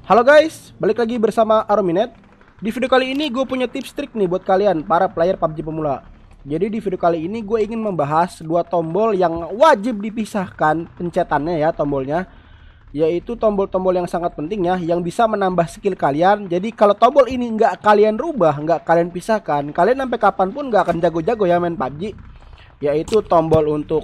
Halo guys, balik lagi bersama Arominet. Di video kali ini gue punya tips trik nih buat kalian para player PUBG pemula. Jadi di video kali ini gue ingin membahas dua tombol yang wajib dipisahkan pencetannya ya tombolnya. Yaitu tombol-tombol yang sangat penting ya, yang bisa menambah skill kalian. Jadi kalau tombol ini nggak kalian rubah, nggak kalian pisahkan, kalian sampai kapanpun nggak akan jago-jago ya main PUBG. Yaitu tombol untuk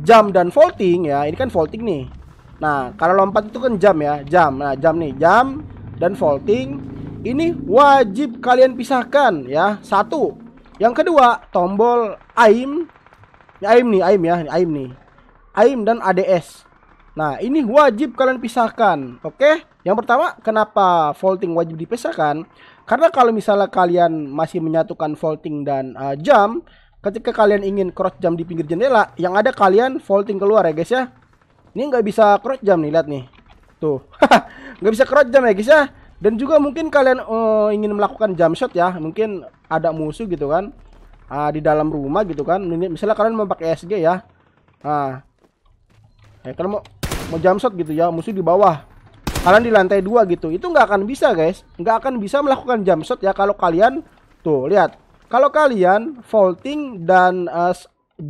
jump dan vaulting ya, ini kan vaulting nih. Nah, kalau lompat itu kan jump ya, jump. Nah, jump nih, jump dan vaulting ini wajib kalian pisahkan ya. Satu. Yang kedua, tombol aim. Aim nih, aim ya, aim nih. Aim dan ADS. Nah, ini wajib kalian pisahkan. Oke? Yang pertama, kenapa vaulting wajib dipisahkan? Karena kalau misalnya kalian masih menyatukan vaulting dan jump, ketika kalian ingin cross jump di pinggir jendela, yang ada kalian vaulting keluar ya guys ya. Ini nggak bisa cross jump nih, lihat nih. Tuh. Nggak bisa cross jump ya guys ya. Dan juga mungkin kalian ingin melakukan jump shot ya. Mungkin ada musuh gitu kan. Di dalam rumah gitu kan. Misalnya kalian mau pakai SG ya. Kalian mau jump shot gitu ya. Musuh di bawah. Kalian di lantai 2 gitu. Itu nggak akan bisa guys. Nggak akan bisa melakukan jump shot ya. Kalau kalian, tuh lihat. Kalau kalian vaulting dan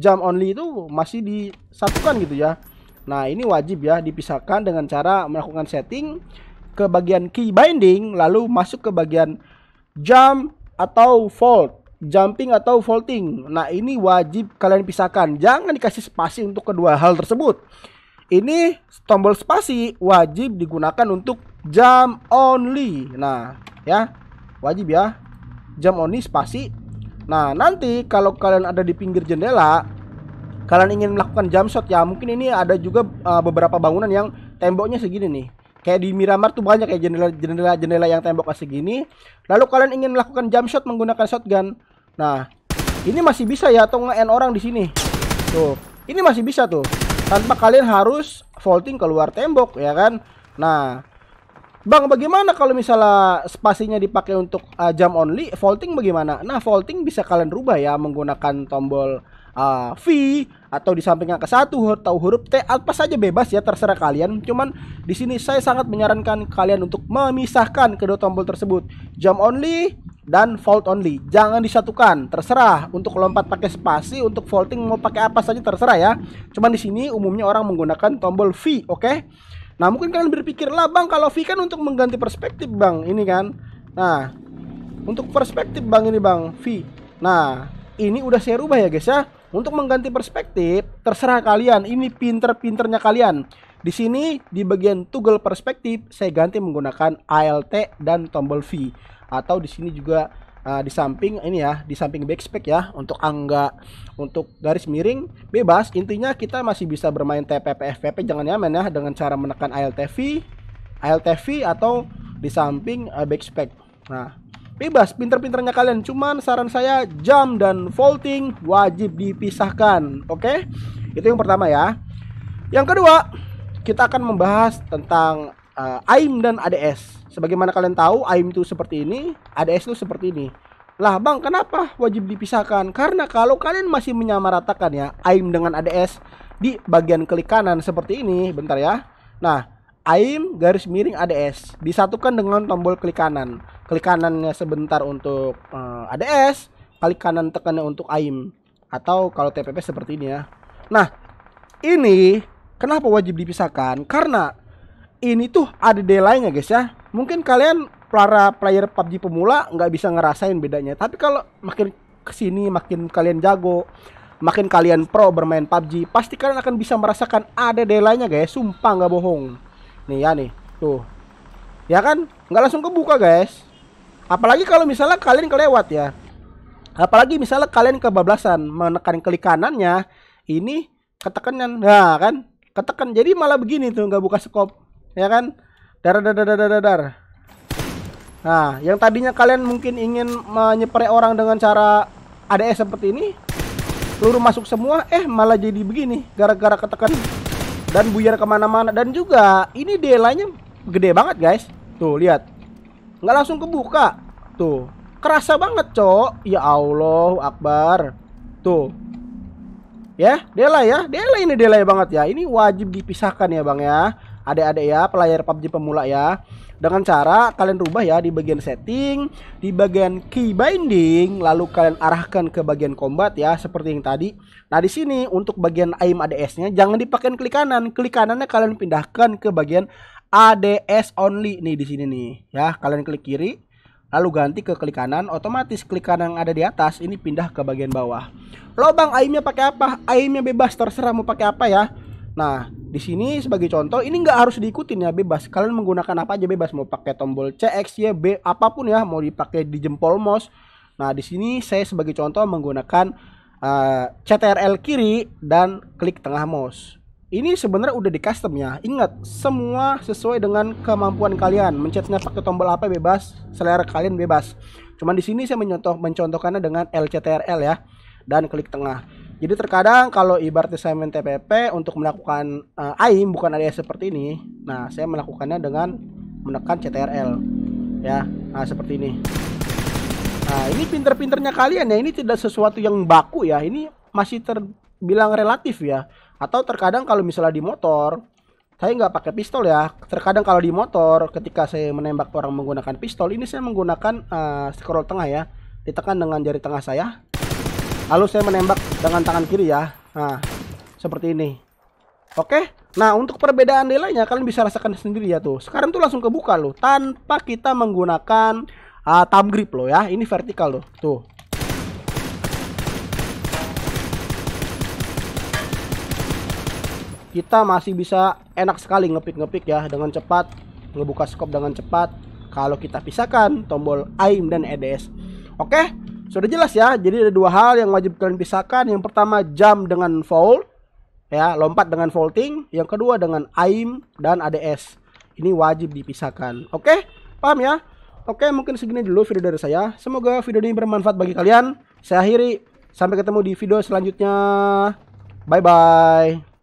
jump only itu masih disatukan gitu ya. Nah, ini wajib ya dipisahkan dengan cara melakukan setting ke bagian key binding, lalu masuk ke bagian jump atau vault, jumping atau vaulting. Nah, ini wajib kalian pisahkan. Jangan dikasih spasi untuk kedua hal tersebut. Ini tombol spasi wajib digunakan untuk jump only. Nah, ya. Wajib ya. Jump only spasi. Nah, nanti kalau kalian ada di pinggir jendela, kalian ingin melakukan jump shot ya, mungkin ini ada juga beberapa bangunan yang temboknya segini nih. Kayak di Miramar tuh banyak kayak jendela yang temboknya segini. Lalu kalian ingin melakukan jump shot menggunakan shotgun. Nah, ini masih bisa ya, atau nge-end orang di sini. Tuh, ini masih bisa tuh. Tanpa kalian harus vaulting keluar tembok ya kan. Nah, Bang, bagaimana kalau misalnya spasinya dipakai untuk jump only, vaulting bagaimana? Nah, vaulting bisa kalian rubah ya menggunakan tombol V atau di sampingnya ke satu atau huruf T, apa saja bebas ya, terserah kalian. Cuman di sini saya sangat menyarankan kalian untuk memisahkan kedua tombol tersebut, jump only dan vault only. Jangan disatukan, terserah. Untuk lompat pakai spasi, untuk vaulting mau pakai apa saja terserah ya. Cuman di sini umumnya orang menggunakan tombol V, oke? Nah, mungkin kalian berpikir, lah bang, kalau V kan untuk mengganti perspektif bang, ini kan. Nah, untuk perspektif bang, ini bang, V. Nah, ini udah saya rubah ya guys ya. Untuk mengganti perspektif, terserah kalian. Ini pinter-pinternya kalian. Di sini, di bagian toggle perspektif, saya ganti menggunakan ALT dan tombol V. Atau di sini juga di samping ini ya, di samping backpack ya, untuk angka, untuk garis miring bebas. Intinya kita masih bisa bermain TPP FPP, jangan nyaman ya, dengan cara menekan ALT V atau di samping backpack. Nah, bebas, pinter-pinternya kalian. Cuman saran saya, jump dan vaulting wajib dipisahkan. Oke? Itu yang pertama ya. Yang kedua, kita akan membahas tentang aim dan ADS. Sebagaimana kalian tahu, aim itu seperti ini, ADS itu seperti ini. Lah bang, kenapa wajib dipisahkan? Karena kalau kalian masih menyamaratakan ya aim dengan ADS di bagian klik kanan seperti ini, bentar ya. Nah, aim garis miring ADS disatukan dengan tombol klik kanan. Klik kanannya sebentar untuk ADS, klik kanan tekannya untuk aim. Atau kalau TPP seperti ini ya. Nah, ini kenapa wajib dipisahkan? Karena ini tuh ada delay-nya guys ya. Mungkin kalian para player PUBG pemula nggak bisa ngerasain bedanya. Tapi kalau makin kesini, makin kalian jago, makin kalian pro bermain PUBG, pasti kalian akan bisa merasakan ada delay-nya guys. Sumpah nggak bohong. Nih ya nih, tuh. Ya kan? Nggak langsung kebuka guys. Apalagi kalau misalnya kalian kelewat ya. Apalagi misalnya kalian kebablasan menekan klik kanannya, ini ketekan, nah kan? Ketekan, jadi malah begini tuh, nggak buka scope. Ya kan, dar. Nah, yang tadinya kalian mungkin ingin menyepre orang dengan cara ADS seperti ini, peluru masuk semua, malah jadi begini gara-gara ketekan dan buyar kemana-mana. Dan juga ini delay-nya gede banget guys. Tuh lihat, nggak langsung kebuka. Tuh, kerasa banget cok. Ya Allah Akbar. Tuh, ya, delay ini delay banget ya. Ini wajib dipisahkan ya bang ya. adik-adik ya, player PUBG pemula ya. Dengan cara kalian rubah ya di bagian setting, di bagian key binding, lalu kalian arahkan ke bagian combat ya seperti yang tadi. Nah, di sini untuk bagian aim ADS-nya jangan dipakai klik kanan. Klik kanannya kalian pindahkan ke bagian ADS only nih di sini nih ya. Kalian klik kiri lalu ganti ke klik kanan, otomatis klik kanan yang ada di atas ini pindah ke bagian bawah. Lobang aimnya pakai apa? Aimnya bebas, terserah mau pakai apa ya. Nah, di sini sebagai contoh ini nggak harus diikutin ya, bebas. Kalian menggunakan apa aja bebas, mau pakai tombol CX, Y, B, apapun ya, mau dipakai di jempol mouse. Nah, di sini saya sebagai contoh menggunakan CTRL kiri dan klik tengah mouse. Ini sebenarnya udah di custom ya. Ingat, semua sesuai dengan kemampuan kalian. Mencetnya pakai tombol apa bebas, selera kalian bebas. Cuman di sini saya mencontohkannya dengan LCTRL ya dan klik tengah. Jadi terkadang kalau ibaratnya saya main TPP untuk melakukan aim bukan ADS seperti ini. Nah, saya melakukannya dengan menekan CTRL ya. Nah, seperti ini. Nah, ini pinter-pinternya kalian ya. Ini tidak sesuatu yang baku ya. Ini masih terbilang relatif ya. Atau terkadang kalau misalnya di motor, saya nggak pakai pistol ya. Terkadang kalau di motor, ketika saya menembak orang menggunakan pistol, ini saya menggunakan scroll tengah ya. Ditekan dengan jari tengah saya. Lalu saya menembak dengan tangan kiri ya. Nah, seperti ini. Oke. Nah, untuk perbedaan nilainya kalian bisa rasakan sendiri ya tuh. Sekarang tuh langsung kebuka loh, tanpa kita menggunakan thumb grip loh ya. Ini vertikal loh. Tuh. Kita masih bisa enak sekali ngepik-ngepik ya dengan cepat, ngebuka scope dengan cepat kalau kita pisahkan tombol aim dan ADS. Oke, sudah jelas ya. Jadi ada dua hal yang wajib kalian pisahkan. Yang pertama jump dengan fold ya, lompat dengan vaulting. Yang kedua dengan aim dan ADS. Ini wajib dipisahkan. Oke, paham ya? Oke, mungkin segini dulu video dari saya. Semoga video ini bermanfaat bagi kalian. Saya akhiri, sampai ketemu di video selanjutnya. Bye bye.